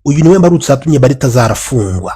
uyu niwe mbarutse yatumye Balthazar afungwa.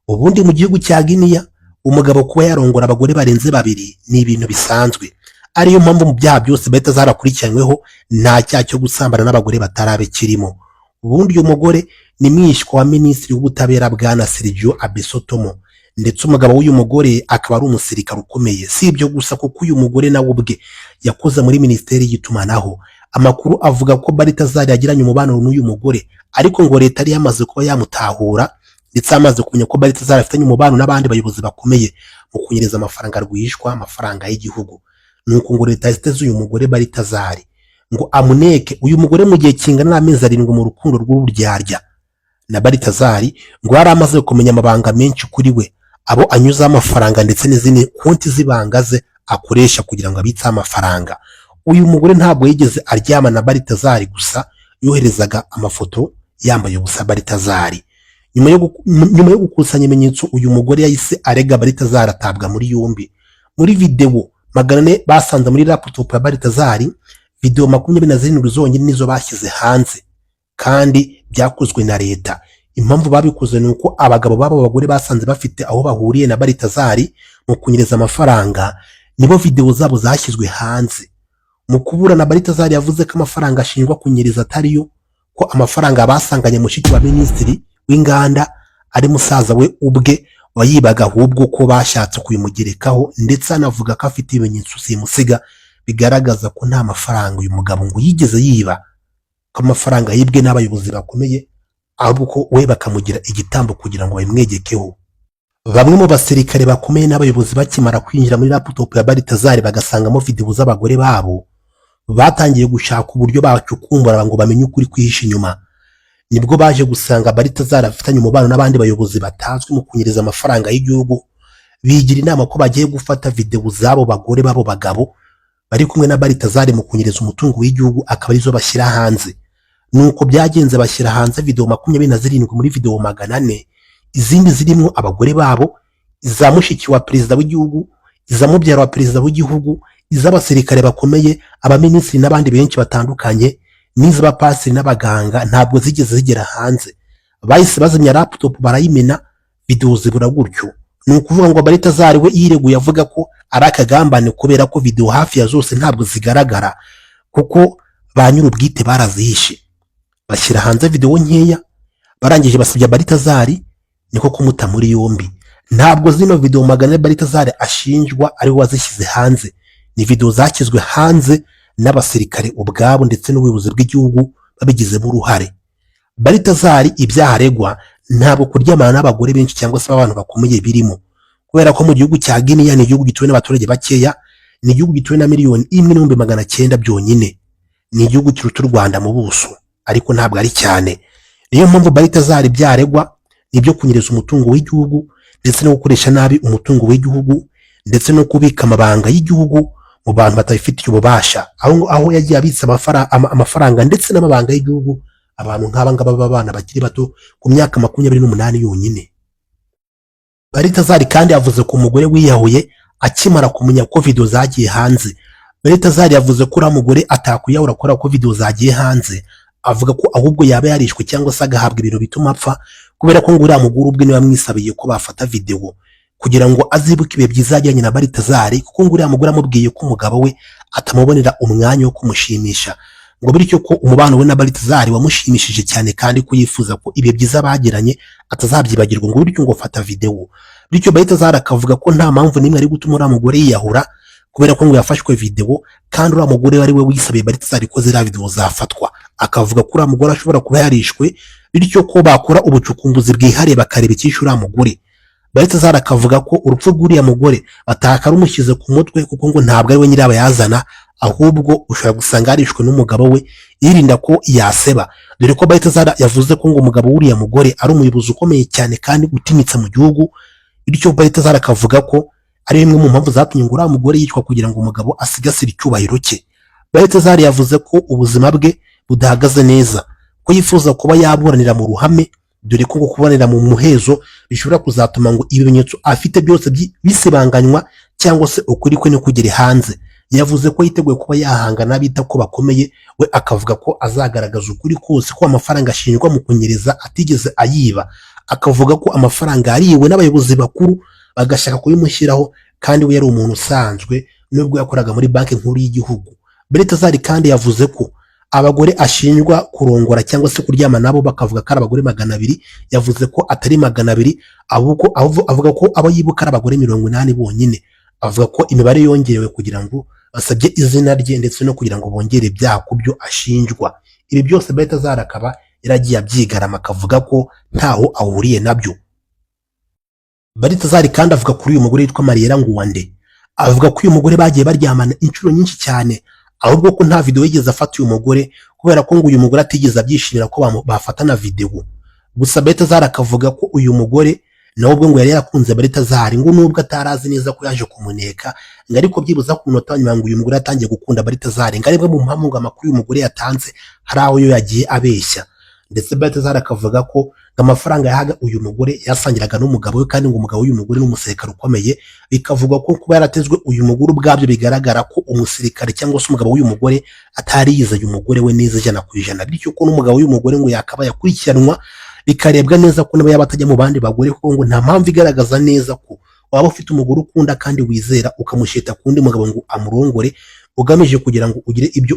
Ubundi mu gihugu cya Guinea umugabo kuba yarongora abagore barenze babiri ni ibintu bisanzwe, ariyo mpamvu mu byaha byose Balthazar akurikiranyweho nta cyaha cyo gusambana n'abagore batarabe kirimo. Ubundi uyu mugore ni mwishywa wa minisitiri w'ubutabera bwana Sergio Abesotomo, ndetse umugabo w'uyu mugore akaba ari umusirikare ukomeye. Si ibyo gusa kuko uyu mugore nawe ubwe yakoze muri minisiteri y'itumanaho. Amakuru avuga ko Balthazar yagiranye umubano n'uyu mugore, ariko ngo leta yari yamaze kuba yamutahura ndetse amaze kumenya ko Balthazar afitanye umubano n'abandi bayobozi bakomeye mu kunyereza amafaranga rwihishwa, amafaranga y'igihugu. Nuko ngo leta yasiteze uyu mugore Balthazar ngo amuneke. Uyu mugore mu gihe kingana n'amezi 7 mu rukundo rw'uburyarya na Balthazar ngo yari amaze kumenya amabanga menshi kuri we, abo anyuza amafaranga ndetse n'izindi konti zibangaze akoresha kugira ngo abitse amafaranga. Uyu mugore ntabwo yigeze aryama na Balthazar gusa, yoherezaga amafoto yambaye ubusa Balthazar. Nyuma yo gukusanya ibimenyetso uyu mugore yahise arega Balthazar atabwa muri yombi. Muri video 400 basanze muri laptop ya Balthazar, video 27 zonyine nizo bashyize hanze kandi byakozwe na leta. Impamvu babikoze nuko abagabo babo bagore basanze bafite aho bahuriye na Balthazar mu kunyereza amafaranga, nibo video zabo zashyizwe hanze. Mu kuburana Balthazar yavuze ko amafaranga ashinjwa kunyereza atariyo, ko amafaranga basanganye mushiki wa minisitiri w'inganda ari musaza we ubwe wayibaga, ahubwo ko bashatse kuyimugerekaho, ndetse anavuga ko afite ibimenyetso simusiga bigaragaza ko nta mafaranga uyu mugabo ngo yigeze yiba, ko amafaranga yibwe n'abayobozi bakomeye, ahubwo ko we bakamugira igitambo kugira ngo bayimwegekeho. Bamwe mu basirikare bakomeye n'abayobozi bakimara kwinjira muri laptop ya Balthazar bagasangamo video z'abagore babo, batangiye gushaka uburyo bacukumbura ngo bamenye ukuri kwihisha inyuma. Nibwo baje gusanga Balthazar afitanye umubano n'abandi bayobozi batazwi mu kunyereza amafaranga y'igihugu. Bigira inama ko bagiye gufata video zabo bagore babo bagabo bari kumwe na Balthazar mu kunyereza umutungo w'igihugu, akaba arizo bashyira hanze. Nuko byagenze bashyira hanze video 27 muri video 400, izindi zirimo abagore babo, iza mushiki wa perezida w'igihugu, iza mubyara wa perezida w'igihugu, iz'abasirikare bakomeye, abaminisitiri n'abandi benshi batandukanye, n'iz'abapasiteri n'abaganga. Ntabwo zigeze zigera hanze. Bahise bazimya laptop barayimena, video zibura gutyo. Ni ukuvuga ngo Balthazar we yireguye avuga ko ari akagambane kubera ko video hafi ya zose ntabwo zigaragara, kuko ba nyir'ubwite barazihishe. Bashyira hanze video nkeya, barangije basabye Balthazar niko kumuta muri yombi. Ntabwo zino video 400 Balthazar ashinjwa ari wazishyize hanze, ni video zakizwe hanze n'abasirikare ubwabo ndetse n'ubuyobozi bw'igihugu babigizemo uruhare. Balthazar ibyaha aregwa ntabwo kuryamana n'abagore benshi cyangwa se abantu bakomeye birimo, kubera ko mu gihugu cya Guinea ni igihugu gituwe n'abaturage bakeya, ni igihugu gituwe na 1,900,000 byonyine, ni igihugu kiruta u Rwanda mu buso, ariko ntabwo ari cyane. Niyo mpamvu Balthazar ibyaha aregwa nibyo kunyereza umutungo w'igihugu ndetse no gukoresha nabi umutungo w'igihugu ndetse no kubika amabanga y'igihugu mu bantu batabifitiye ububasha, aho yagiye abitsa amafaranga ndetse n'amabanga y'igihugu abantu nk'aba ngaba b'abana bakiri bato ku myaka 28 yonyine. Balthazar kandi yavuze ko umugore wiyahuye akimara kumenya ko video zagiye hanze. Balthazar yavuze ko uriya mugore atakwiyahura akora ko video zagiye hanze, avuga ko ahubwo yaba yarishwe cyangwa se agahabwa ibintu bituma apfa, kubera ko ngo uriya mugore ubwe niwe wamwisabiye ko bafata video kugira ngo azibuke ibihe byiza yajyanye na Balthazar, kuko ngo uriya mugore amubwiye ko umugabo we atamubonera umwanya wo kumushimisha, ngo bityo ko umubano we na Balthazar wamushimishije cyane kandi ko yifuza ko ibihe byiza bagiranye atazabyibagirwa, ngo bityo ngo fata video. Bityo Balthazar akavuga ko nta mpamvu nimwe ari gutuma uriya mugore yiyahura, kubera ko ngo yafashwe video kandi uriya mugore wari we wisabiye Balthazar ko ziriya video zafatwa. Akavuga ko uriya mugore ashobora kuba yarishwe, bityo ko bakora ubucukumbuzi bwihariye bakareba icyishe uriya mugore. Balthazar akavuga ko urupfu rw'uriya mugore atakarumushyize ku mutwe, kuko ngo ntabwo ari we nyirabayazana, ahubwo ushobora gusanga yarishwe n'umugabo we yirinda ko yaseba, dore ko Balthazar yavuze ko ngo umugabo w'uriya mugore ari umuyobozi ukomeye cyane kandi utimitse mu gihugu. Bityo Balthazar akavuga ko ari imwe mu mpamvu zatumye ngo uriya mugore yicwa kugira ngo umugabo asigasire icyubahiro cye. Balthazar yavuze ko ubuzima bwe budahagaze neza, ko yifuza kuba yaburanira mu ruhame, dore ko kuburanira mu muhezo bishobora kuzatuma ngo ibimenyetso afite byose bisibanganywa cyangwa se ukuri kwe no kugera hanze. yavuze ko yiteguye kuba yahangana bita ko bakomeye, we akavuga ko azagaragaza ukuri kose ko amafaranga ashinjwa mu kunyereza atigeze ayiba, akavuga ko amafaranga yariwe n'abayobozi bakuru bagashaka kubimushyiraho kandi we yari umuntu usanzwe nubwo yakoraga muri banki nkuru y'igihugu. Balthazar kandi yavuze ko abagore ashinjwa kurongora cyangwa se kuryama nabo bakavuga ko ari abagore 200, yavuze ko atari 200 ahubwo avuga ko abo yibuka ari abagore 80 bonyine. Avuga ko imibare yongerewe kugira ngo basabye izina rye ndetse no kugira ngo bongere ibyaha ku byo ashinjwa. Ibi byose Balthazar akaba yaragiye abyigarama akavuga ko ntaho ahuriye nabyo. Balthazar kandi avuga kuri uyu mugore witwa Mariella Nguwande, avuga ko uyu mugore bagiye baryamana inshuro nyinshi cyane, ahubwo ko nta video yigeze afata uyu mugore kubera ko ngo uyu mugore atigeze abyishimira ko bafatana video. Gusa Balthazar akavuga ko uyu mugore nubwo ngo yari yarakunze Balthazar ngo nubwo atarazi neza ko yaje kumuneka, ngo ariko byibuza ku munota nyuma ngo uyu mugore atangiye gukunda Balthazar, ngo aribwo mu mpamvu amakuru uyu mugore yatanze hari aho yo yagiye abeshya. Ndetse Balthazar akavuga ko amafaranga yahaga uyu mugore yasangiraga n'umugabo we, kandi ngo umugabo w'uyu mugore n'umusirikare ukomeye, bikavugwa ko kuba yaratezwe uyu mugore ubwabyo bigaragara ko umusirikare cyangwa se umugabo w'uyu mugore atari yizeye umugore we neza 100%, bityo ko n'umugabo w'uyu mugore ngo yakaba yakurikiranwa bikarebwa neza ko nabo yabatajya mu bandi bagore, kuko ngo nta mpamvu igaragaza neza ko waba ufite umugore ukunda kandi wizera ukamushita kundi mugabo ngo amurongore ugamije kugira ngo ugire ibyo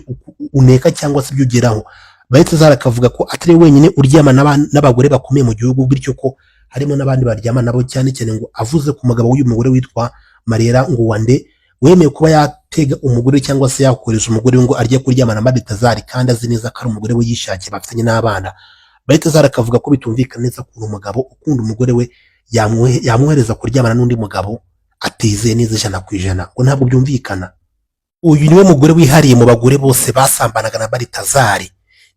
uneka cyangwa se ibyo ugeraho. Balthazar akavuga ko atari wenyine uryama n'abagore bakomeye mu gihugu, bityo ko harimo n'abandi baryama nabo, cyane cyane ngo avuze ku mugabo w'uyu mugore witwa Mariella Nguwande wemeye kuba yatega umugore cyangwa se yakoresha umugore ngo arye kuryama na Balthazar kandi azi neza ko ari umugore we yishakiye bafitanye n'abana. Balthazar akavuga ko bitumvikana neza ko umugabo ukunda umugore we yamwohereza kuryamana n'undi mugabo atizeye neza 100%, ngo ntabwo byumvikana. Uyu niwe mugore wihariye mu bagore bose basambanaga na Balthazar,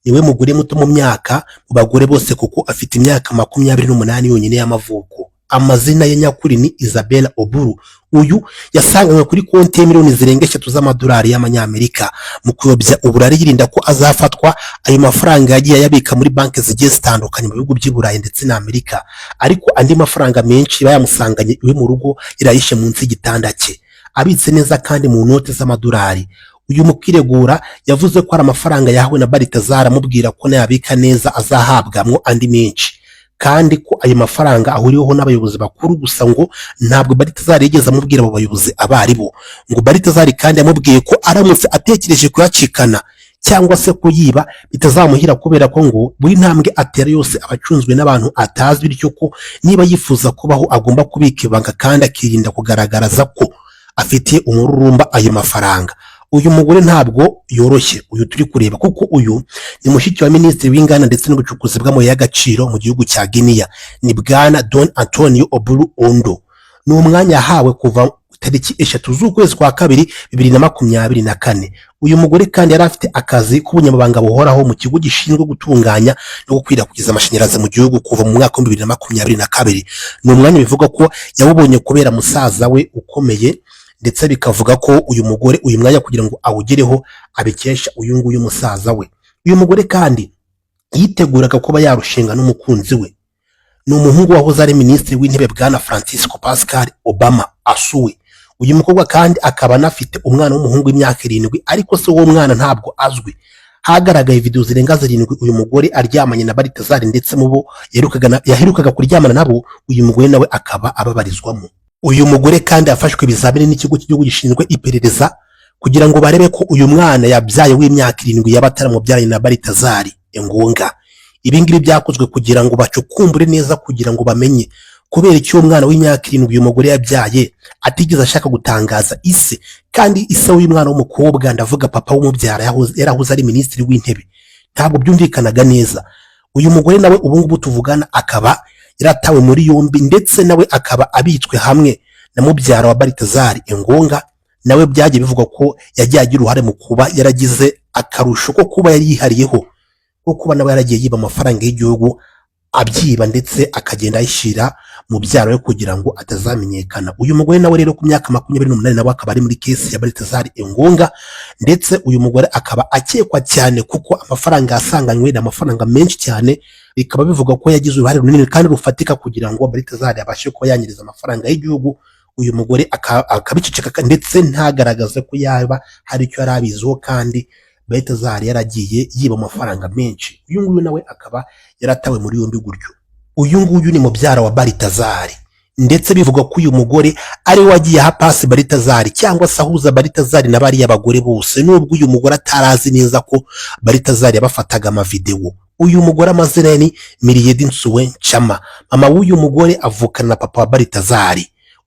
niwe mugore muto mu myaka mu bagore bose kuko afite imyaka 28 yonyine y'amavuko. Amazina ye nyakuri ni Isabella Oburu. Uyu yasanganywe kuri konti ya miliyoni zirenga 3 z'amadolari y'amanyamerika mu kuyobya uburari yirinda ko azafatwa. Ayo mafaranga yagiye yabika muri banki zigiye zitandukanye mu bihugu by'i Burayi ndetse na Amerika, ariko andi mafaranga menshi bayamusanganye iwe mu rugo irayishe munsi y'igitanda cye, abitse neza kandi mu note z'amadolari. Uyu mukiregura yavuze ko ari amafaranga yahawe na Balthazar amubwira ko nayabika neza azahabwamwo andi menshi, kandi ko ayo mafaranga ahuriyeho n'abayobozi bakuru. Gusa ngo ntabwo Balthazar yigeze amubwira abo bayobozi abari bo. Ngo Balthazar kandi yamubwiye ko aramutse atekereje kuyacikana cyangwa se kuyiba bitazamuhira, kubera ko ngo buri ntambwe atera yose abacunzwe n'abantu atazi, bityo ko niba yifuza kubaho agomba kubika ibanga kandi akirinda kugaragaraza ko afitiye umururumba ayo mafaranga. Uyu mugore ntabwo yoroshye uyu turi kureba, kuko uyu ni mushiki wa minisitiri w'inganda ndetse n'ubucukuzi bw'amabuye y'agaciro mu gihugu cya Guinea, ni bwana Don Antonio Oburu Ondo. Ni umwanya yahawe kuva tariki 3 z'ukwezi kwa kabiri 2024. Uyu mugore kandi yari afite akazi k'ubunyamabanga buhoraho mu kigo gishinzwe gutunganya no gukwirakwiza amashanyarazi mu gihugu kuva mu mwaka wa 2022. Ni umwanya bivuga ko yawubonye kubera musaza we ukomeye, ndetse bikavuga ko uyu mugore uyu mwanya kugira ngo awugereho abikesha uyu nguyu musaza we. Uyu mugore kandi yiteguraga kuba yarushinga n'umukunzi we, ni umuhungu wahoze ari minisitiri w'intebe bwana Francisco Pascal Obama asuwe. Uyu mukobwa kandi akaba anafite umwana w'umuhungu w'imyaka 7, ariko se uwo mwana ntabwo azwi. Hagaragaye video zirenga 7 uyu mugore aryamanye na Balthazar, ndetse mu bo yaherukaga kuryamana nabo uyu mugore nawe akaba ababarizwamo. Uyu mugore kandi yafashwe ibizamini n'ikigo cy'igihugu gishinzwe iperereza kugira ngo barebe ko uyu mwana yabyaye w'imyaka 7 y'abataramubyaye na Balthazar Engonga. Ibi ngibi byakozwe kugira ngo bacukumbure neza, kugira ngo bamenye kubera icyo umwana w'imyaka 7 uyu mugore yabyaye atigeze ashaka gutangaza ise, kandi ise w'uyu mwana w'umukobwa, ndavuga papa w'umubyara, yarahuze ari minisitiri w'intebe. Ntabwo byumvikanaga neza. Uyu mugore nawe ubu ngubu tuvugana akaba yaratawe muri yombi, ndetse nawe akaba abitswe hamwe na mubyara wa Balthazar Engonga. Nawe byagiye bivugwa ko yagiye agira uruhare mu kuba yaragize akarusho ko kuba yari yihariyeho, ko kuba nawe yaragiye yiba amafaranga y'igihugu abyiba, ndetse akagenda ayishira mu byaro we kugira ngo atazamenyekana. Uyu mugore nawe rero ku myaka 28 nawe akaba ari muri kesi ya Balthazar Engonga, ndetse uyu mugore akaba akekwa cyane kuko amafaranga yasanganywe na amafaranga menshi cyane, bikaba bivuga ko yagize uruhare runini kandi rufatika kugira ngo Balthazar abashe ko yanyiriza amafaranga y'igihugu uyu mugore akabiceceka ndetse ntagaragaze ko yaba hari icyo yari abiziho, kandi Balthazar yaragiye yiba amafaranga menshi. Uyu nguyu nawe akaba yaratawe muri yombi gutyo. Uyu nguyu ni mubyara wa Balthazar, ndetse bivugwa ko uyu mugore ari we wagiye aha pasi Balthazar cyangwa se ahuza Balthazar na bariya bagore bose, nubwo uyu mugore atarazi neza ko Balthazar yabafataga amavideo. Uyu mugore amazina ni Myriad Nsuwenchama. Mama w'uyu mugore avukana na papa wa Balthazar.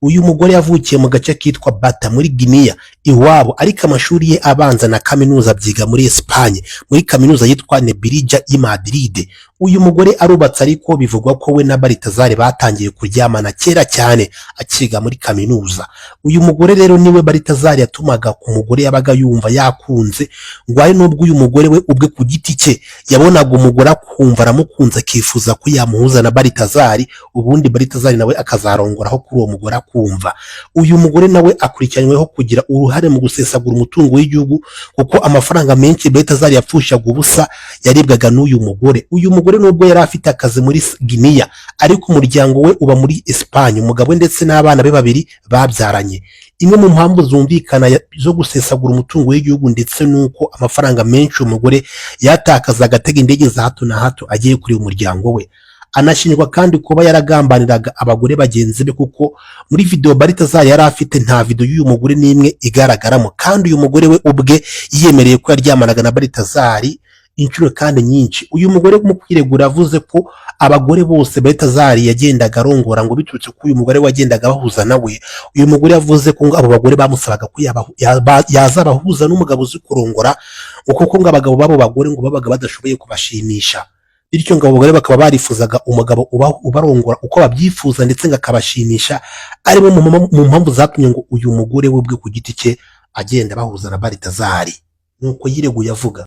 Uyu mugore yavukiye mu gace kitwa Bata muri Guinea iwabo, ariko amashuri ye abanza na kaminuza byiga muri Espagne muri kaminuza yitwa Nebrija i Madrid. Uyu mugore arubatse, ariko bivugwa ko we na Balthazar batangiye kuryamana kera cyane akiga muri kaminuza. Uyu mugore rero niwe Balthazar yatumaga ku mugore yabaga yumva yakunze, ngo ari nubwo uyu mugore we ubwe ku giti cye yabonaga umugore akumva aramukunze akifuza ko yamuhuza na Balthazar, ubundi Balthazar nawe akazarongoraho kuri uwo mugore akumva. Uyu mugore nawe akurikiranyweho kugira uruhare mu gusesagura umutungo w'igihugu, kuko amafaranga menshi Balthazar yapfushaga ubusa yaribwaga n'uyu mugore. Uyu mugore nubwo yari afite akazi muri Guinea, ariko umuryango we uba muri Espagne, umugabo we ndetse n'abana be babiri babyaranye. Imwe mu mpamvu zumvikana zo gusesagura umutungo w'igihugu ndetse nuko amafaranga menshi umugore yatakaza agatega indege za hato na hato agiye kuri umuryango we. Anashinjwa kandi kuba yaragambaniraga abagore bagenzi be, kuko muri video Balthazar yari afite nta video y'uyu mugore n'imwe igaragaramo, kandi uyu mugore we ubwe yiyemereye ko yaryamanaga na Balthazar inshuro kandi nyinshi. Uyu mugore mu kwiregura yavuze ko abagore bose Balthazar yagendaga arongora ngo biturutse ko uyu mugore wagendaga bahuza nawe. Uyu mugore yavuze ko abo bagore bamusabaga ko yazabahuza n'umugabo uzi kurongora, kuko ngo abagabo babo bagore ngo babaga badashoboye kubashimisha, bityo ngo abagore bakaba barifuzaga umugabo ubarongora uko babyifuza ndetse ngo akabashimisha. Ari mu mpamvu zatumye ngo uyu mugore we ubwe ku giti cye agenda bahuza na Balthazar. Nuko yireguye avuga.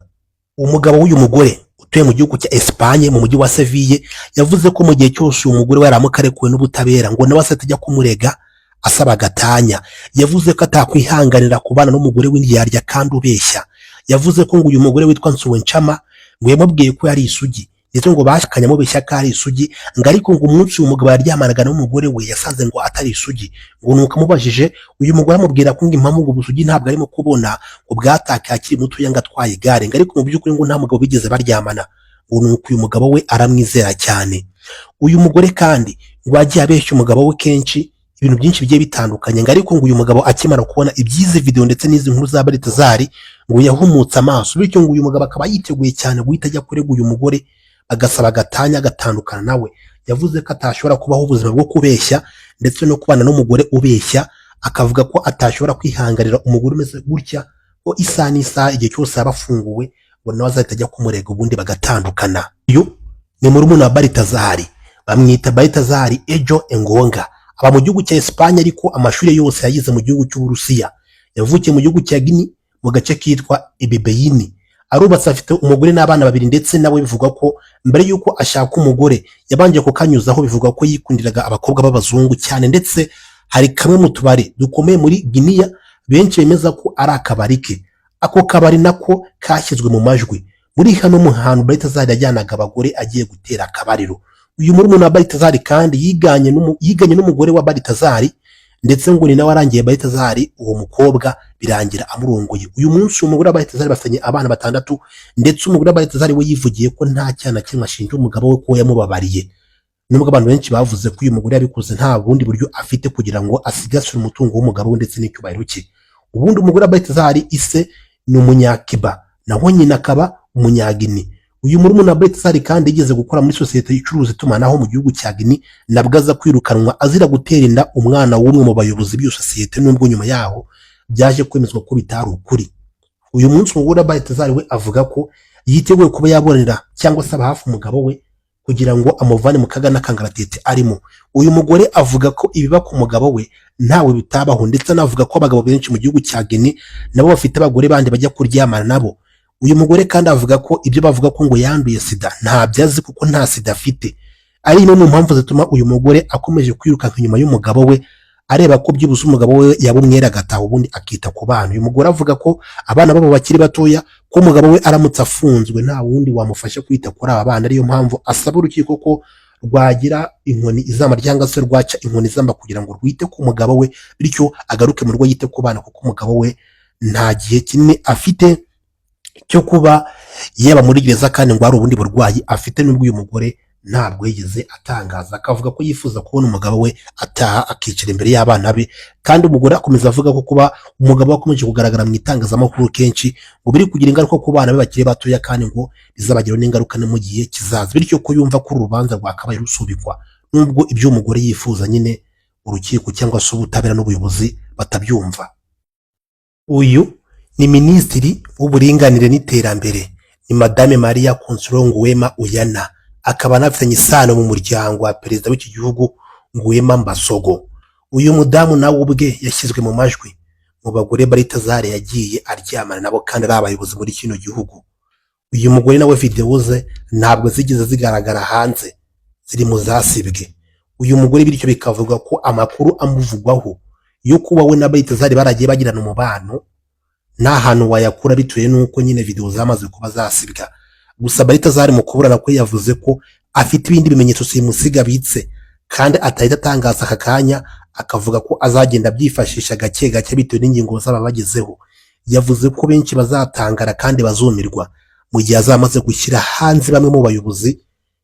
Umugabo w'uyu mugore utuye mu gihugu cya Espagne mu mujyi wa Seville yavuze ko mu gihe cyose uyu mugore we yaramukarekuwe n'ubutabera, ngo nawe atajya kumurega asaba gatanya. Yavuze ko atakwihanganira kubana n'umugore w'indyarya kandi ubeshya. Yavuze ko ngo uyu mugore witwa Nsuwenchama ngo yamubwiye ko yari isugi, ndetse ngo bashakanyamo beshya ko ari isugi, ngo ariko ngo umunsi uyu mugabo yaryamanaga n'umugore we yasanze ngo atari isugi. Ngo nuko amubajije, uyu mugore amubwira ko ngo impamvu ngo ubusugi ntabwo arimo kubona ngo bwataka akiri muto yanga atwaye igare, ngo ariko mu by'ukuri ngo nta mugabo bigeze baryamana. Ngo nuko uyu mugabo we aramwizera cyane. Uyu mugore kandi ngo agiye abeshya umugabo we kenshi ibintu byinshi bigiye bitandukanye, ngo ariko ngo uyu mugabo akimara kubona ibyizi video ndetse n'izi nkuru za Balthazar ngo yahumutse amaso, bityo ngo uyu mugabo akaba yiteguye cyane guhita ajya kurega uyu mugore agasaba gatanya agatandukana nawe. Yavuze ko atashobora kubaho ubuzima bwo kubeshya ndetse no kubana n'umugore ubeshya, akavuga ko atashobora kwihanganira umugore umeze gutya, ko isaha n'isaha igihe cyose yaba afunguwe ngo nawe azahita ajya kumurega ubundi bagatandukana. Uyu ni murumuna wa Balthazar, bamwita Balthazar Ejo Engonga. Aba mu gihugu cya Espagne, ariko amashuri yose yayize mu gihugu cy'Uburusiya. Yavukiye mu gihugu cya Guinea mu gace kitwa Ebebeyini. Arubatse afite umugore n'abana babiri, ndetse nawe bivugwa ko mbere yuko ashaka umugore yabanje kukanyuzaho. Bivugwa ko yikundiraga abakobwa b'abazungu cyane, ndetse hari kamwe mu tubari dukomeye muri Guinea benshi bemeza ko ari akabari ke. Ako kabari nako kashyizwe mu majwi muri hano mu hantu Balthazar yajyanaga abagore agiye gutera akabariro. Uyu murumuna wa Balthazar kandi yiganye n'umugore wa Balthazar, ndetse ngo ni nawe arangiye Balthazar uwo mukobwa birangira amurongoye. Uyu munsi umugore wa Balthazar bafitanye abana 6, ndetse umugore wa Balthazar we yivugiye ko nta cyana kimwe ashinja umugabo we ko yamubabariye. Nubwo abantu benshi bavuze ko uyu mugore yabikoze nta bundi buryo afite kugira ngo asigasire umutungo w'umugabo we ndetse n'icyubahiro cye. Ubundi umugore wa Balthazar ise ni umunyakiba, naho nyina akaba umunyagini. Uyu murumuna wa Balthazar kandi yigeze gukora muri sosiyete icuruza itumanaho mu gihugu cya Guinea, nabwo aza kwirukanwa azira gutera inda umwana w'umwe mu bayobozi b'iyo sosiyete, nubwo nyuma yaho byaje kwemezwa ko bitari ukuri. Uyu munsi umugore wa Balthazar we avuga ko yiteguye kuba yabonera cyangwa se aba hafi umugabo we kugira ngo amuvane mu kaga n'akangaratete arimo. Uyu mugore avuga ko ibiba ku mugabo we ntawe bitabaho, ndetse anavuga ko abagabo benshi mu gihugu cya Guinea nabo bafite abagore bandi bajya kuryamana nabo. Uyu mugore kandi avuga ko ibyo bavuga ko ngo yanduye sida ntabyo azi, kuko nta sida afite. Ari imwe mu mpamvu zituma uyu mugore akomeje kwirukanka inyuma y'umugabo we, areba ko byibuze umugabo we yaba umwera agataha ubundi akita ku bana. Uyu mugore avuga ko abana babo bakiri batoya, ko umugabo we aramutse afunzwe nta wundi wamufasha kwita kuri aba bana, ariyo mpamvu asaba urukiko ko rwagira inkoni izamba cyangwa se rwaca inkoni izamba kugira ngo rwite ku mugabo we bityo agaruke mu rugo yite ku bana kuko umugabo we nta gihe kinini afite cyo kuba yaba muri gereza kandi ngo hari ubundi burwayi afite n'ubwo uyu mugore ntabwo yigeze atangaza akavuga ko yifuza kubona umugabo we ataha akicara imbere y'abana be kandi umugore akomeza avuga ko kuba umugabo we akomeje kugaragara mu itangazamakuru kenshi ngo biri kugira ingaruka ku bana be bakiri batoya kandi ngo bizabagiraho n'ingaruka no mu gihe kizaza bityo ko yumva ko urubanza rwakabaye rusubikwa nubwo ibyo umugore yifuza nyine urukiko cyangwa se ubutabera n'ubuyobozi batabyumva. Uyu ni minisitiri w'uburinganire n'iterambere ni Madame Maria Consuelo Nguema Uyana akaba anafitanye isano mu muryango wa perezida w'iki gihugu Nguema Mbasogo. Uyu mudamu nawe ubwe yashyizwe mu majwi mu bagore Balthazar yagiye aryamana nabo kandi ari abayobozi muri kino gihugu. Uyu mugore nawe video ze ntabwo zigeze zigaragara hanze ziri mu zasibwe. Uyu mugore bityo bikavuga ko amakuru amuvugwaho yo kuba we na Balthazar baragiye bagirana umubano nta hantu wayakura bituye nuko nyine video zamaze kuba zasibwa. Gusa Balthazar mu kuburana ko yavuze ko afite ibindi bimenyetso simusiga bitse kandi atahita atangaza aka kanya akavuga ko azagenda byifashisha gake gake bitewe n'ingingo z'ababagezeho. Yavuze ko benshi bazatangara kandi bazumirwa mu gihe azamaze gushyira hanze bamwe mu bayobozi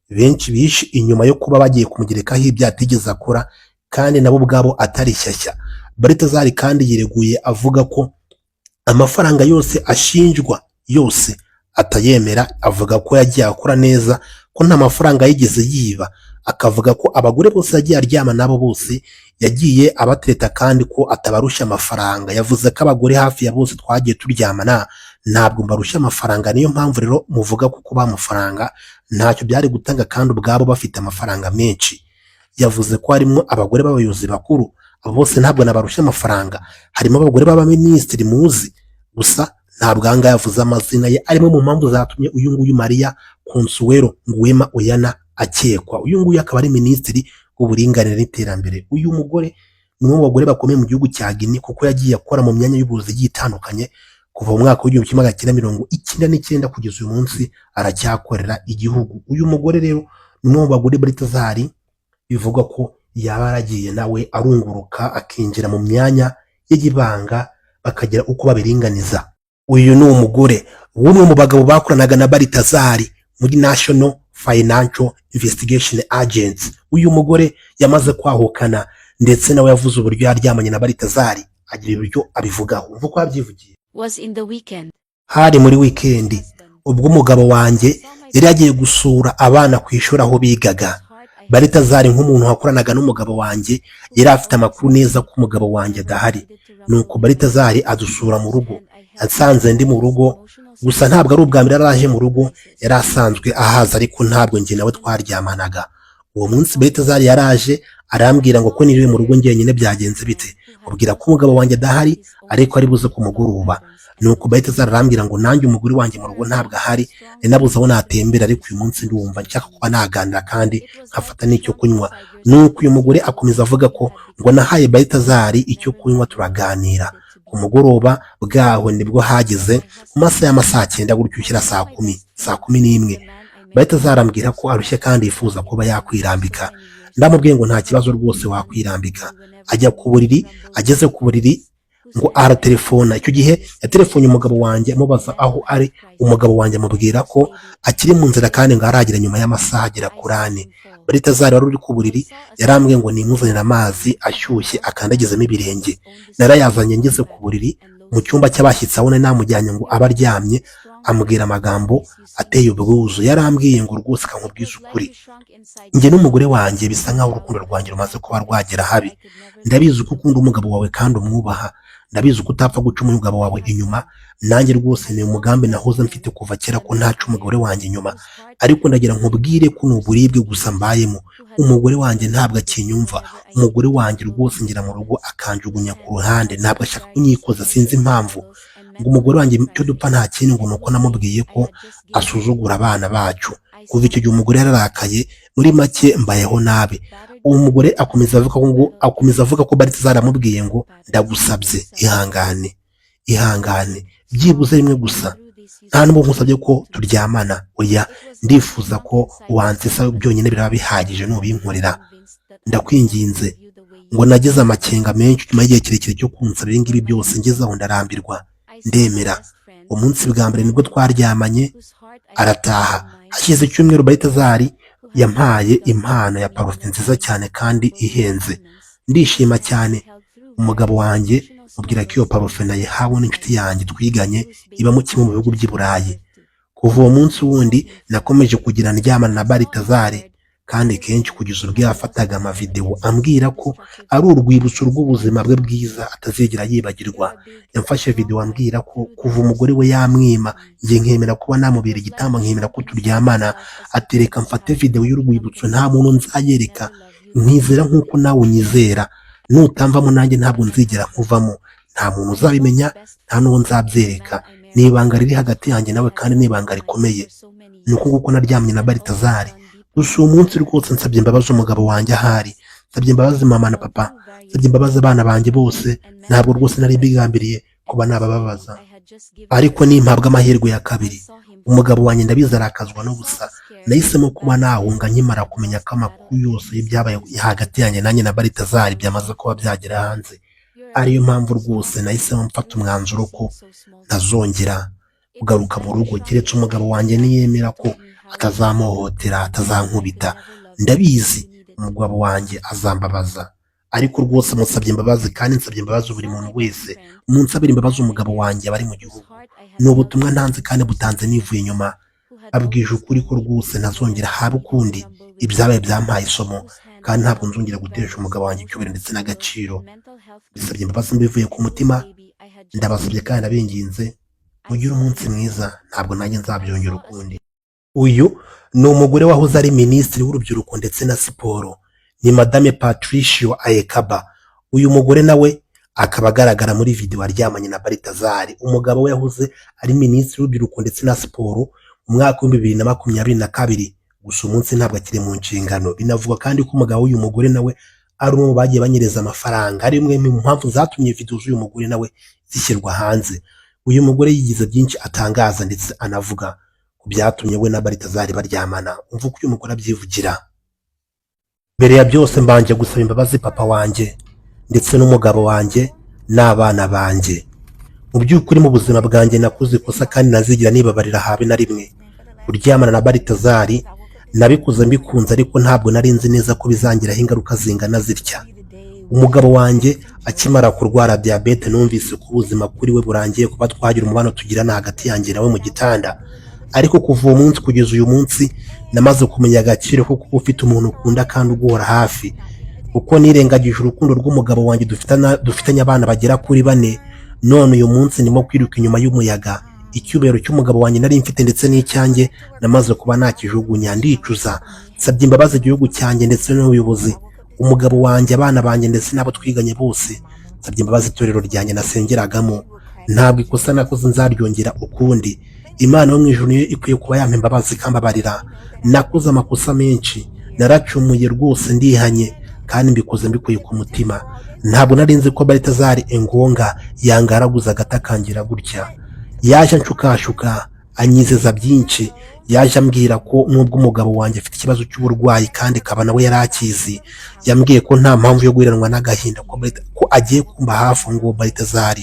benshi bishe inyuma yo kuba bagiye kumugerekaho ibyatigeze akora kandi nabo ubwabo atari shyashya. Balthazar kandi yireguye avuga ko amafaranga yose ashinjwa yose atayemera, avuga ko yagiye akora neza ko nta mafaranga yigeze yiba, akavuga ko abagore bose yagiye aryama nabo bose yagiye abatereta kandi ko atabarusha amafaranga. Yavuze ko abagore hafi ya bose twagiye turyamana ntabwo mbarusha amafaranga, niyo mpamvu rero muvuga ko kuba amafaranga ntacyo byari gutanga kandi ubwabo bafite amafaranga menshi. Yavuze ko harimo abagore b'abayobozi bakuru, abo bose ntabwo nabarusha amafaranga, harimo abagore b'abaminisitiri muzi, gusa ntabwo aha ngaha yavuze amazina ye arimo mu mpamvu zatumye uyu nguyu Maria Consuelo Nguema Uyana akekwa. Uyu nguyu akaba ari minisitiri w'uburinganire n'iterambere. Uyu mugore ni umwe mu bagore bakomeye mu gihugu cya Guinea kuko yagiye akora mu myanya y'ubuyobozi igiye itandukanye kuva mu mwaka w'1999 kugeza uyu munsi aracyakorera igihugu. Uyu mugore rero ni umwe mu bagore Balthazar bivugwa ko yaba yaragiye nawe arunguruka akinjira mu myanya y'ibanga bakagira uko babiringaniza. Uyu ni umugore w'umwe mu bagabo bakoranaga na Balthazar muri National Financial Investigation Agency. Uyu mugore yamaze kwahukana ndetse nawe yavuze uburyo yaryamanye na Balthazar agira ibyo abivugaho. Umva ko yabyivugiye. Hari muri weekend ubwo umugabo wanjye yari yagiye gusura abana ku ishuri aho bigaga. Balthazar nk'umuntu wakoranaga n'umugabo wanjye yari afite amakuru neza ko umugabo wanjye adahari, nuko Balthazar adusura mu rugo. Yasanze ndi mu rugo, gusa ntabwo ari ubwa mbere yaraje mu rugo, yari asanzwe ahaza ariko ntabwo njye nawe twaryamanaga. Uwo munsi Balthazar yaraje arambwira ngo ko niriwe mu rugo njyenyine byagenze bite, mubwira ko umugabo wanjye adahari ariko ari buze ku mugoroba. Nuko Balthazar arambwira ngo nanjye umugore wanjye mu rugo ntabwo ahari, nabuze aho natembera ariko uyu munsi ndumva nshaka kuba naganira kandi nkafata n'icyo kunywa. Nuko uyu mugore akomeza avuga ko ngo nahaye Balthazar icyo kunywa turaganira. Ku mugoroba bwaho nibwo hageze mu masaha y'amasaa 9 gutyo ushyira saa 10 Balthazar arambwira ko arushye kandi yifuza kuba yakwirambika. Ndamubwiye ngo nta kibazo rwose wakwirambika. Ajya ku buriri, ageze ku buriri ngo aratelefona. Icyo gihe yatelefonye umugabo wanjye amubaza aho ari. Umugabo wanjye amubwira ko akiri mu nzira kandi ngo aragira nyuma y'amasaha agera kuri 4. Balthazar wari uri ku buriri yarambwiye ngo nimuzanire amazi ashyushye akandagizemo ibirenge. Narayazanye ngeze ku buriri mu cyumba cy'abashyitsi aho namujyanye ngo abaryamye, amubwira amagambo ateye ubwuzu. Yarambwiye ngo rwose kankubwiza ukuri, njye n'umugore wanjye bisa nkaho urukundo rwanjye rumaze kuba rwagera habi. Ndabizi ko ukunda umugabo wawe kandi umwubaha, ndabizi ko utapfa guca umugabo wawe inyuma. Nanjye rwose ni umugambi nahoze mfite kuva kera ko ntaca umugore wanjye inyuma, ariko ndagira nkubwire ko n'uburibwe gusa mbayemo. Umugore wanjye ntabwo akinyumva, umugore wanjye rwose ngira mu rugo akanjugunya ku ruhande, ntabwo ashaka kunyikoza, sinzi impamvu. Ngo umugore wanjye cyo dupfa nta kindi ngo nuko namubwiye ko asuzugura abana bacu. Kuva icyo gihe umugore yararakaye, muri make mbayeho nabi. Uwo mugore akomeza avuga ko Balthazar amubwiye ngo ndagusabye ihangane byibuze rimwe gusa nta n'ubwo nkusabye ko turyamana, oya, ndifuza ko wansesa byonyine biraba bihagije nubinkorera, ndakwinginze. Ngo nagize amakenga menshi nyuma y'igihe kirekire cyo kunsaba ibi ngibi byose, ngeze aho ndarambirwa ndemera. Umunsi bwa mbere nibwo twaryamanye, arataha. Hashize icyumweru Balthazar yampaye impano ya parufe nziza cyane kandi ihenze, ndishima cyane. Umugabo wanjye mubwira ko iyo parufe nayihawe n'inshuti yanjye twiganye iba mu kimwe mu bihugu by'i Burayi. Kuva uwo munsi wundi nakomeje kugira ndyamana na Balthazar, kandi kenshi kugeza ubwo yafataga amavideo ambwira ko ari urwibutso rw'ubuzima bwe bwiza atazigera yibagirwa. Yamfashe video ambwira ko kuva umugore we yamwima njye nkemera kuba namubera igitambo, nkemera ko turyamana, atereka mfate video y'urwibutso nta muntu nzayereka, nkizera nk'uko nawe unyizera. Nutamvamo nanjye ntabwo nzigera nkuvamo, nta muntu uzabimenya, nta n'uwo nzabyereka. Ni ibanga riri hagati yanjye nawe kandi ni ibanga rikomeye. Ni uko nguko naryamye na Balthazar. Gusa uwo munsi rwose nsabye imbabazi umugabo wanjye ahari, nsabye imbabazi mama na papa, nsabye imbabazi abana banjye bose. Ntabwo rwose nari mbigambiriye kuba nabababaza, ariko nimpabwa amahirwe ya kabiri umugabo wanjye ndabizi arakazwa n'ubusa. Nahisemo kuba nahunga nkimara kumenya ko amakuru yose y'ibyabaye hagati yanjye nanjye na Balthazar byamaze kuba byagera hanze. Ariyo mpamvu rwose nahisemo mfata umwanzuro ko ntazongera kugaruka mu rugo keretse umugabo wanjye niyemera ko atazamuhohotera, atazankubita. Ndabizi umugabo wanjye azambabaza, ariko rwose musabye imbabazi, kandi nsabye imbabazi buri muntu wese. Munsabire imbabazi umugabo wanjye bari mu gihugu. Ni ubutumwa ntanze kandi butanze nivuye inyuma. Abwije ukuri ko rwose ntazongera habe ukundi. Ibyabaye byampaye isomo, kandi ntabwo nzongera gutesha umugabo wanjye icyubahiro ndetse n'agaciro. Bisabye imbabazi mbivuye ku mutima, ndabasabye kandi abinginze mugire umunsi mwiza, ntabwo nanjye nzabyongera ukundi. Uyu ni umugore wahoze ari minisitiri w'urubyiruko ndetse na siporo, ni Madame Patricia Ayekaba. Uyu mugore nawe akaba agaragara muri video aryamanye na Balthazar. Umugabo we yahoze ari minisitiri w'urubyiruko ndetse na siporo mu mwaka wa 2022, gusa umunsi ntabwo akiri mu nshingano. Binavuga kandi ko umugabo w'uyu mugore nawe ari umwe mu bagiye banyereza amafaranga, ari imwe mu mpamvu zatumye video z'uyu mugore nawe zishyirwa hanze. Uyu mugore yigize byinshi atangaza ndetse anavuga ku byatumye we na Balthazar baryamana. Umva uko uyu mugore abyivugira: mbere ya byose mbanje gusaba imbabazi papa wanjye ndetse n'umugabo wanjye n'abana banjye. Mu by'ukuri mu buzima bwanjye nakoze ikosa kandi nazigira nibabarira habe na rimwe. Kuryamana na Balthazar nabikoze mbikunze, ariko ntabwo nari nzi neza ko bizangiraho ingaruka zingana zitya. Umugabo wanjye akimara kurwara diabete numvise ko ubuzima kuri we burangiye, kuba twagira umubano tugirana hagati yanjye nawe mu gitanda. Ariko kuva uwo munsi kugeza uyu munsi namaze kumenya agaciro ko kuba ufite umuntu ukunda kandi uguhora hafi. Uko nirengagije urukundo rw'umugabo wanjye dufitanye abana bagera kuri 4, none uyu munsi ndimo kwiruka inyuma y'umuyaga. Icyubahiro cy'umugabo wanjye nari mfite ndetse n'icyanjye namaze kuba nakijugunya, ndicuza. Nsabye imbabazi igihugu cyanjye ndetse n'ubuyobozi, umugabo wanjye, abana banjye ndetse n'abo twiganye bose. Nsabye imbabazi itorero ryanjye nasengeragamo. Ntabwo ikosa nakoze nzaryongera ukundi. Imana yo mu ijuru niyo ikwiye kuba yampa imbabazi ikambabarira. Nakoze amakosa menshi, naracumuye rwose, ndihanye kandi mbikoze mbikuye ku mutima. Ntabwo nari nzi ko Balthazar Engonga yangaraguza agatakangira gutya. Yaje anshukashuka, anyizeza byinshi. Yaje ambwira ko nubwo umugabo wanjye afite ikibazo cy'uburwayi kandi kaba nawe yarakizi, yambwiye ko nta mpamvu yo guheranwa n'agahinda, ko agiye kumba hafi ngo Balthazar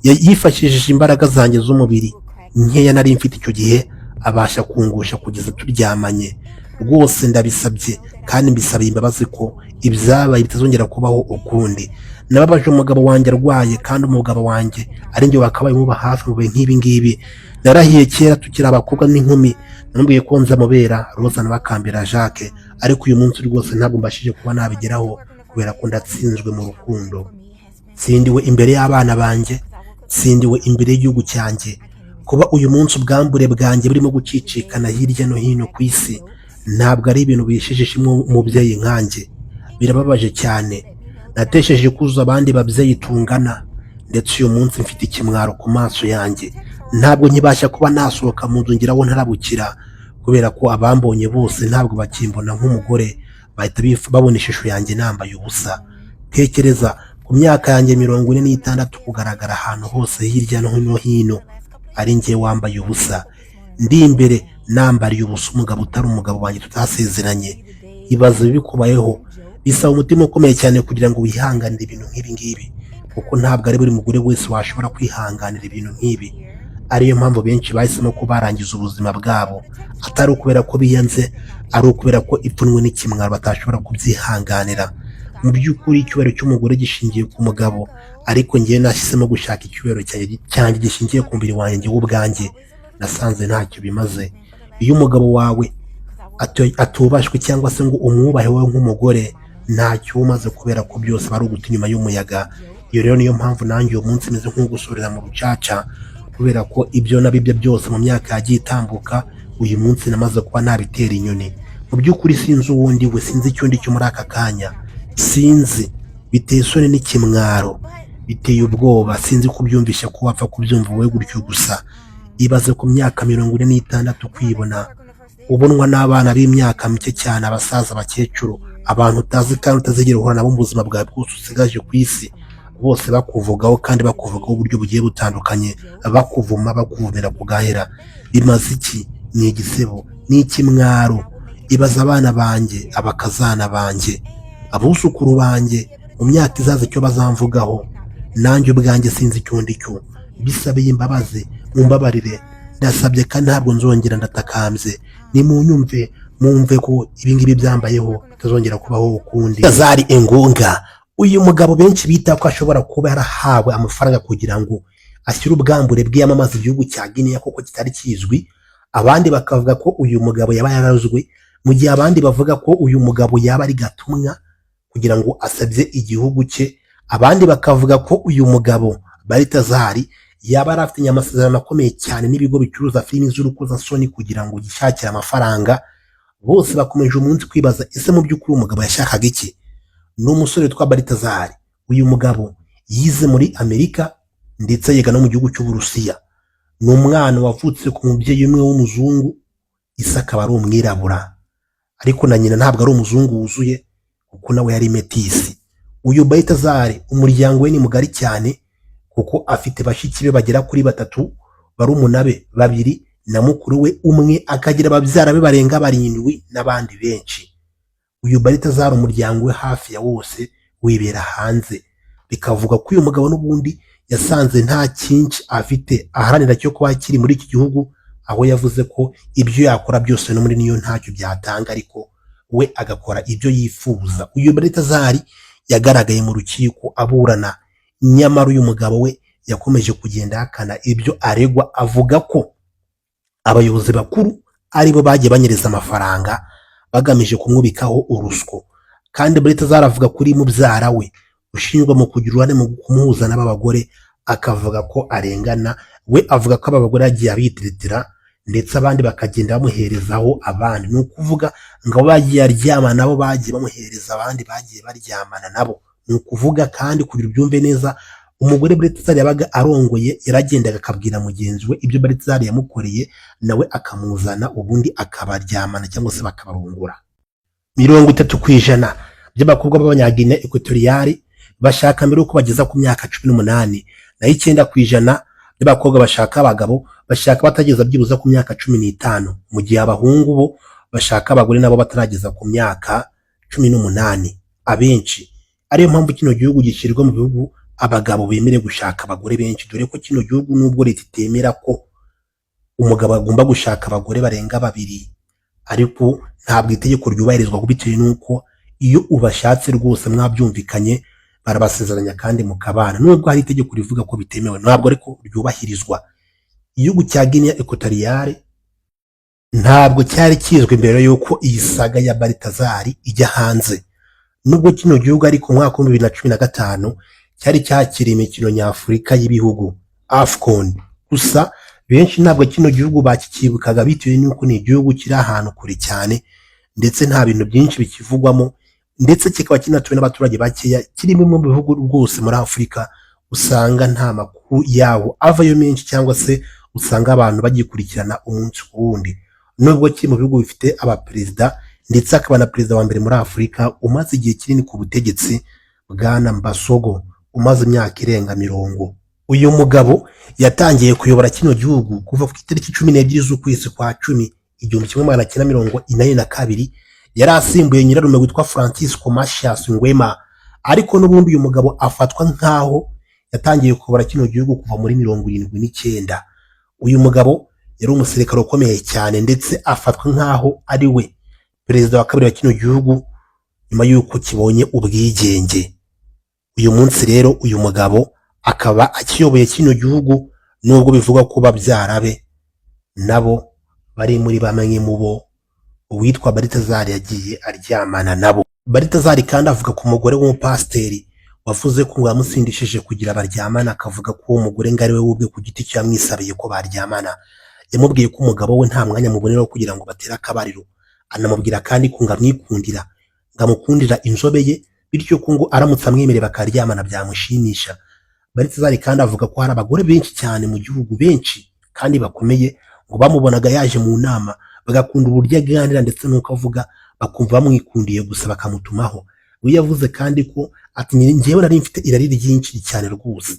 yifashishije imbaraga zanjye z'umubiri nkeya nari mfite icyo gihe, abasha kungusha kugeza turyamanye. Rwose ndabisabye kandi mbisabiye imbabazi ko ibyabaye bitazongera kubaho ukundi. Nababaje umugabo wanjye arwaye, kandi umugabo wanjye ari njye wakabaye muba hafi mu bihe nk'ibi ngibi. Narahiye kera tukiri abakobwa n'inkumi, namubwiye ko nzamubera Rosa na Bakambera Jacques, ariko uyu munsi rwose ntabwo mbashije kuba nabigeraho kubera ko ndatsinzwe mu rukundo. Sindiwe imbere y'abana banjye, sindiwe imbere y'igihugu cyanjye. Kuba uyu munsi ubwambure bwanjye burimo gucicikana hirya no hino ku isi, ntabwo ari ibintu bishishije umubyeyi nkanjye. Birababaje cyane. Natesheje kuzuza abandi babyeyi tungana, ndetse uyu munsi mfite ikimwaro ku maso yanjye. Ntabwo nkibasha kuba nasohoka mu nzu ngiraho ntarabukira, kubera ko abambonye bose ntabwo bakimbona nk'umugore, bahita babona ishusho yanjye nambaye ubusa. Tekereza ku myaka yanjye 46 kugaragara ahantu hose hirya no hino, ari njye wambaye ubusa, ndi imbere nambariye ubusa umugabo utari umugabo wanjye tutasezeranye. Ibaze bikubayeho, bisaba umutima ukomeye cyane kugira ngo wihanganire ibintu nk'ibi ngibi, kuko ntabwo ari buri mugore wese washobora kwihanganira ibintu nk'ibi. Ariyo mpamvu benshi bahisemo ko barangiza ubuzima bwabo, atari ukubera ko biyanze, ari ukubera ko ipfunwe n'ikimwaro batashobora kubyihanganira. Mu by'ukuri icyubahiro cy'umugore gishingiye ku mugabo, ariko njyewe nahisemo gushaka icyubahiro cyanjye gishingiye ku mubiri wanjye njyewe ubwanjye. Nasanze ntacyo bimaze. Iyo umugabo wawe atubashwe cyangwa se ngo umwubahe wowe nk'umugore, ntacyo umaze, kubera ko byose bari uguta inyuma y'umuyaga. Iyo rero niyo mpamvu nanjye uyu munsi meze nk'ugusorera mu rucaca, kubera ko ibyo nabibye byose mu myaka yagiye itambuka, uyu munsi namaze kuba nabitera inyoni. Mu by'ukuri sinzi uwundi we, sinzi icyo ndi cyo muri aka kanya, sinzi. Biteye isoni n'ikimwaro, biteye ubwoba, sinzi kubyumvisha ko wapfa kubyumva wowe gutyo gusa. Ibaze ku myaka 46 kwibona, ubonwa n'abana b'imyaka mike cyane, abasaza, abakecuru, abantu utazi kandi utazigera uhura nabo mu buzima bwawe bwose usigaje ku isi, bose bakuvugaho kandi bakuvugaho uburyo bugiye butandukanye, bakuvuma, bakuvumira kugahera. Bimaze iki? Ni igisebo, ni ikimwaro. Ibaza abana banjye, abakazana banjye, abuzukuru banjye, mu myaka izaza icyo bazamvugaho. Nanjye ubwanjye sinzi icyo ndi cyo. Bisabeye imbabazi, mumbabarire, ndasabye kandi ntabwo nzongera, ndatakambye. Nimunyumve, mwumve ko ibingibi byambayeho bitazongera kubaho ukundi. Zari Engonga, uyu mugabo benshi bita ko ashobora kuba yarahawe amafaranga kugira ngo ashyire ubwambure bwiyamamaza igihugu cya Guinea kuko kitari kizwi. Abandi bakavuga ko uyu mugabo yaba yarazwe, mu gihe abandi bavuga ko uyu mugabo yaba ari gatumwa kugira ngo asabye igihugu cye. Abandi bakavuga ko uyu mugabo Balthazar yaba arafite amasezerano akomeye cyane n'ibigo bicuruza filimi z'urukozasoni kugira ngo gishakire amafaranga. Bose bakomeje umunsi kwibaza, ese mu by'ukuri umugabo yashakaga iki? N'umusore witwa Balthazar, uyu mugabo yize muri Amerika ndetse yiga no mu gihugu cy'Uburusiya. Ni umwana wavutse ku mubyeyi umwe w'umuzungu, Ise akaba ari umwirabura, ariko na nyina ntabwo ari umuzungu wuzuye kuko nawe yari metisi. Uyu Balthazar umuryango we ni mugari cyane kuko afite bashiki be bagera kuri 3, barumuna be 2 na mukuru we umwe, akagira ababyara be barenga 7 n'abandi benshi. Uyu Balthazar umuryango we hafi ya wose wibera hanze. Bikavuga ko uyu mugabo n'ubundi yasanze nta cyinshi afite aharanira cyo kuba kiri muri iki gihugu, aho yavuze ko ibyo yakora byose no muri niyo ntacyo byatanga, ariko we agakora ibyo yifuza. Uyu Balthazar yagaragaye mu rukiko aburana, nyamara uyu mugabo we yakomeje kugenda hakana ibyo aregwa, avuga ko abayobozi bakuru aribo bagiye banyereza amafaranga bagamije kumwubikaho urusyo. Kandi Balthazar avuga kuri mubyara we ushinjwa mu kugira uruhare mu kumuhuza n'aba bagore, akavuga ko arengana. We avuga ko aba bagore yagiye abitiritira ndetse abandi bakagenda bamuherezaho abandi. Ni ukuvuga ngo bagiye aryama nabo bagiye bamuhereza abandi bagiye baryamana nabo. Ni ukuvuga kandi kugira ubyumve neza, umugore Balthazar yabaga arongoye yaragendaga akabwira mugenzi we ibyo Balthazar yamukoreye, nawe akamuzana ubundi akabaryamana cyangwa se bakabarungura. 30% by'abakobwa b'Abanyagine Equatoriale bashaka mbere uko bageza ku myaka 18, naho 9% by'abakobwa bashaka abagabo bashaka batageza byibuza ku myaka 15, mu gihe abahungu bo bashaka abagore nabo batarageza ku myaka 18 abenshi. Ariyo mpamvu kino gihugu gishyirwa mu bihugu abagabo bemerewe gushaka abagore benshi, dore ko kino gihugu nubwo leta itemera ko umugabo agomba gushaka abagore barenga 2, ariko ntabwo itegeko ryubahirizwa bitewe nuko iyo ubashatse rwose mwabyumvikanye barabasezeranya kandi mukabana. Nubwo hari itegeko rivuga ko bitemewe, ntabwo ariko ryubahirizwa. Igihugu cya Guinea Equatoriale ntabwo cyari kizwe mbere yuko iyi saga ya Balthazar ijya hanze. Nubwo kino gihugu ariko mwaka wa 2015 cyari cyakiriye imikino nyafurika y'ibihugu AFCON, gusa benshi ntabwo kino gihugu bakikibukaga bitewe n'uko ni igihugu kiri ahantu kure cyane ndetse nta bintu byinshi bikivugwamo, ndetse kikaba kinatuwe n'abaturage bakeya. Kirimo mu bihugu rwose muri Afurika usanga nta makuru yawo avayo menshi, cyangwa se usanga abantu bagikurikirana umunsi ku wundi. Nubwo kiri mu bihugu bifite abaperezida ndetse akaba na perezida wa mbere muri Afurika umaze igihe kinini ku butegetsi, Bwana Mbasogo, umaze imyaka irenga 40. uyu mugabo yatangiye kuyobora kino gihugu kuva ku itariki 12 z'ukwezi kwa 10 1942 yari asimbuye nyirarume witwa Francisco Macias Nguema, ariko n'ubundi uyu mugabo afatwa nkaho yatangiye kuyobora kino gihugu kuva muri 79. uyu mugabo yari umusirikare ukomeye cyane ndetse afatwa nkaho ari we perezida wa kabiri wa kino gihugu nyuma y'uko kibonye ubwigenge. uyu munsi rero uyu mugabo akaba akiyoboye kino gihugu, nubwo bivugwa ko babyarabe nabo bari muri bamwe mu bo uwitwa Balthazar yagiye aryamana nabo. Balthazar kandi avuga ku mugore w'umupasiteri wavuze ko ngo yamusindishije kugira baryamana, akavuga ko uwo mugore ngari we ubwe ku giti cye yamwisabiye ko baryamana. Yamubwiye ko umugabo we nta mwanya mubonera wo kugira ngo batere akabariro, anamubwira kandi ko ngamwikundira, ngamukundira inzobe ye, bityo ko ngo aramutse amwemereye bakaryamana byamushimisha. Balthazar kandi avuga ko hari abagore benshi cyane mu gihugu, benshi kandi bakomeye, ngo bamubonaga yaje mu nama bagakunda uburyo aganira ndetse nuko avuga, bakumva bamwikundiye gusa bakamutumaho. we yavuze kandi ko ati njyewe nari mfite irari ryinshi cyane rwose,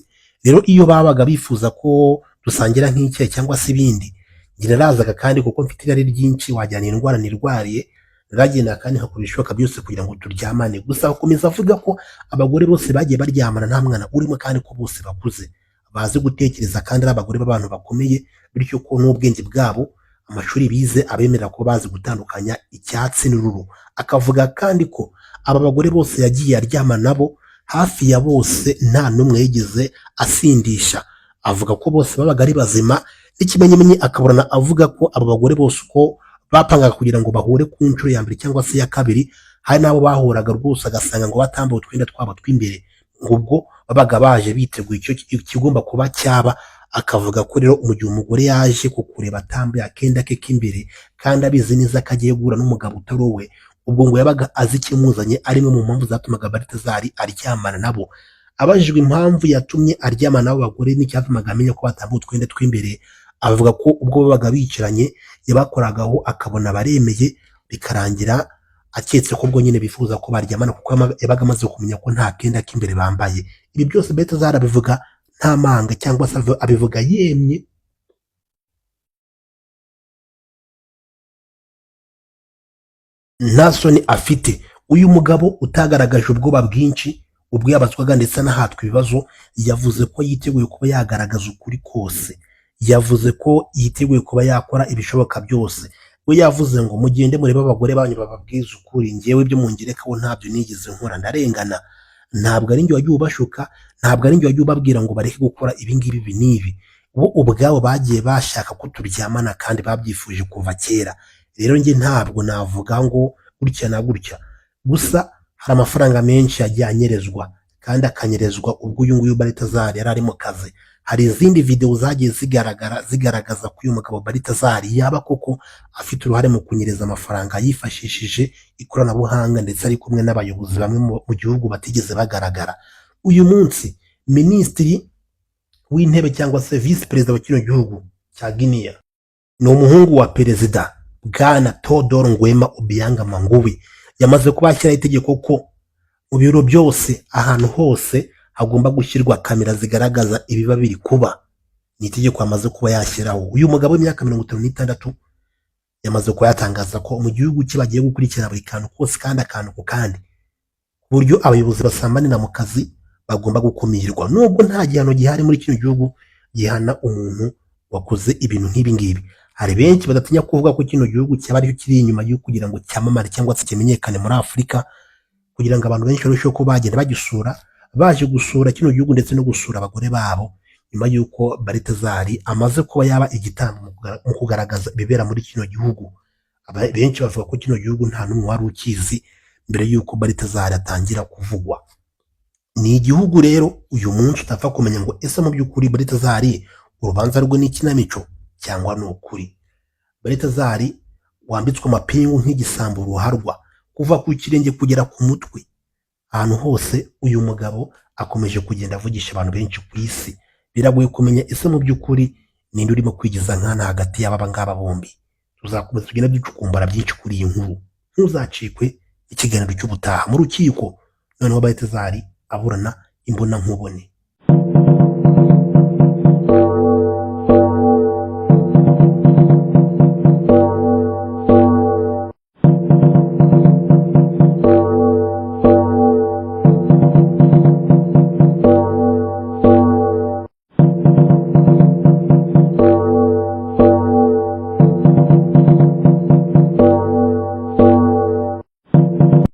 rero iyo babaga bifuza ko dusangira nk'icyayi cyangwa se ibindi, njye narazaga kandi kuko mfite irari ryinshi, wajyana indwara nirwariye, naragenda kandi nkakora ibishoboka byose kugira ngo turyamane. Gusa akomeza avuga ko abagore bose bagiye baryamana nta mwana urimo kandi ko bose bakuze, bazi gutekereza kandi ari abagore b'abantu bakomeye, bityo ko n'ubwenge bwabo amashuri bize abemerera ko bazi gutandukanya icyatsi n'ururu. Akavuga kandi ko aba bagore bose yagiye aryamana nabo hafi ya bose nta n'umwe yigeze asindisha, avuga ko bose babaga ari bazima. N'ikimenyimenyi akaburana avuga ko aba bagore bose uko bapangaga kugira ngo bahure ku nshuro ya mbere cyangwa se ya kabiri, hari n'abo bahuraga rwose agasanga ngo batambaye utwenda twabo tw'imbere, ngubwo babaga baje biteguye icyo kigomba kuba cyaba. Akavuga ko rero mu gihe umugore yaje kukureba atambaye akenda ke k'imbere kandi abizi neza ko agiye guhura n'umugabo utari we, ubwo ngo yabaga azi ikimuzanye, ari imwe mu mpamvu zatumaga Balthazar aryamana nabo. Abajijwe impamvu yatumye aryamana n'abo bagore n'icyatumaga amenya ko batambaye utwenda tw'imbere, avuga ko ubwo babaga bicaranye yabakoragaho akabona baremeye, bikarangira aketse ko ubwo nyine bifuza ko baryamana kuko yabaga amaze kumenya ko nta kenda k'imbere bambaye. Ibi byose Balthazar abivuga nta manga cyangwa se abivuga yemye, nta soni afite. uyu mugabo utagaragaje ubwoba bwinshi ubwo yabazwaga ndetse anahatwa ibibazo, yavuze ko yiteguye kuba yagaragaza ukuri kose, yavuze ko yiteguye kuba yakora ibishoboka byose. we yavuze ngo mugende murebe abagore banyu bababwiza ukuri, njyewe ibyo mungerekaho ntabyo nigeze nkora, ndarengana, ntabwo ari njye wagiye ubashuka, ntabwo ari njye wagiye ubabwira ngo bareke gukora ibi ngibi ibi n'ibi, bo ubwabo bagiye bashaka ko turyamana kandi babyifuje kuva kera. rero njye ntabwo navuga ngo gutya na gutya, gusa hari amafaranga menshi yagiye anyerezwa kandi akanyerezwa ubwo uyu nguyu Balthazar yari ari mu kazi. Hari izindi video zagiye zigaragaza ko uyu mugabo Balthazar yaba koko afite uruhare mu kunyereza amafaranga yifashishije ikoranabuhanga ndetse ari kumwe n'abayobozi bamwe mu gihugu batigeze bagaragara. uyu munsi minisitiri w'intebe cyangwa se vice perezida wa kino gihugu cya Guinea ni umuhungu wa perezida Bwana Theodore Nguema Obiang Nguema, yamaze kubashyiraho itegeko ko mu biro byose ahantu hose hagomba gushyirwa kamera zigaragaza ibiba biri kuba. Ni itegeko yamaze kuba yashyiraho. uyu mugabo w'imyaka 56 yamaze kuba yatangaza ko mu gihugu cye bagiye gukurikirana buri kantu kose kandi akantu ku kandi, ku buryo abayobozi basambanira mu kazi bagomba gukumirwa, nubwo nta gihano gihari muri kino gihugu gihana umuntu wakoze ibintu nk'ibi ngibi. Hari benshi badatinya kuvuga ko kino gihugu cyaba aricyo kiri inyuma yo kugira ngo cyamamare cyangwa se kimenyekane muri Afurika, kugira ngo abantu benshi barusheho ko bagenda bagisura, baje gusura kino gihugu ndetse no gusura abagore babo, nyuma y'uko Balthazar amaze kuba yaba igitambo mu kugaragaza ibibera muri kino gihugu. Benshi bavuga ko kino gihugu nta n'umwe wari ukizi mbere y'uko Balthazar atangira kuvugwa. Ni igihugu rero uyu munsi utapfa kumenya ngo ese mu by'ukuri Balthazar urubanza rwe n'ikinamico cyangwa ni ukuri. Balthazar wambitswe amapingu nk'igisambo ruharwa kuva ku kirenge kugera ku mutwe, ahantu hose uyu mugabo akomeje kugenda avugisha abantu benshi ku isi. Biragoye kumenya ese mu by'ukuri ninde urimo kwigiza nkana hagati y'aba ngaba bombi. Tuzakomeza tugenda ducukumbura byinshi kuri iyi nkuru. Ntuzacikwe ikiganiro cy'ubutaha mu rukiko, noneho Balthazar aburana imbona nkubone.